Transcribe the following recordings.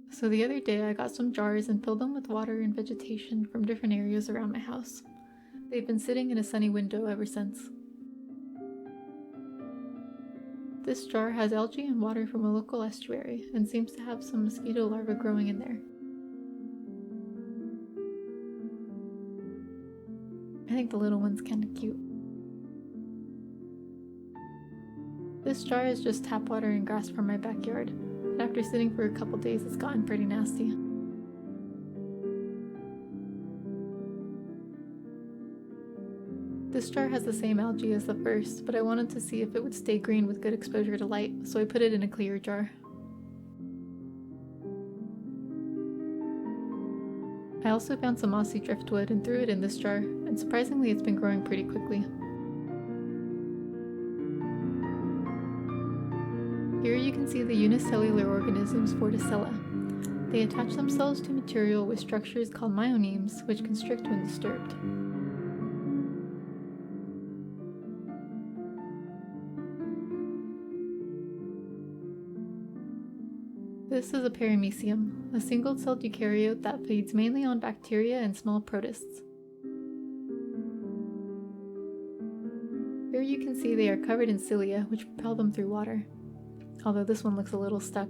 So the other day I got some jars and filled them with water and vegetation from different areas around my house. They've been sitting in a sunny window ever since. This jar has algae and water from a local estuary and seems to have some mosquito larvae growing in there. I think the little one's kinda cute. This jar is just tap water and grass from my backyard, and after sitting for a couple days it's gotten pretty nasty. This jar has the same algae as the first, but I wanted to see if it would stay green with good exposure to light, so I put it in a clear jar. I also found some mossy driftwood and threw it in this jar, and surprisingly it's been growing pretty quickly. Here you can see the unicellular organisms Vorticella. They attach themselves to material with structures called myonemes, which constrict when disturbed. This is a paramecium, a single-celled eukaryote that feeds mainly on bacteria and small protists. Here you can see they are covered in cilia, which propel them through water, although this one looks a little stuck.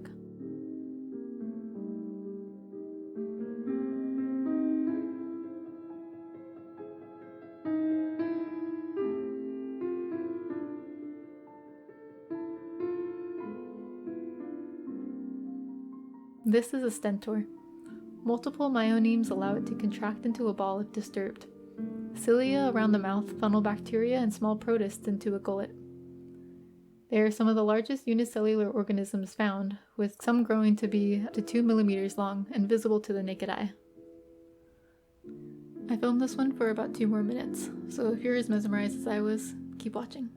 This is a stentor. Multiple myonemes allow it to contract into a ball if disturbed. Cilia around the mouth funnel bacteria and small protists into a gullet. They are some of the largest unicellular organisms found, with some growing to be up to 2 millimeters long and visible to the naked eye. I filmed this one for about 2 more minutes, so if you're as mesmerized as I was, keep watching.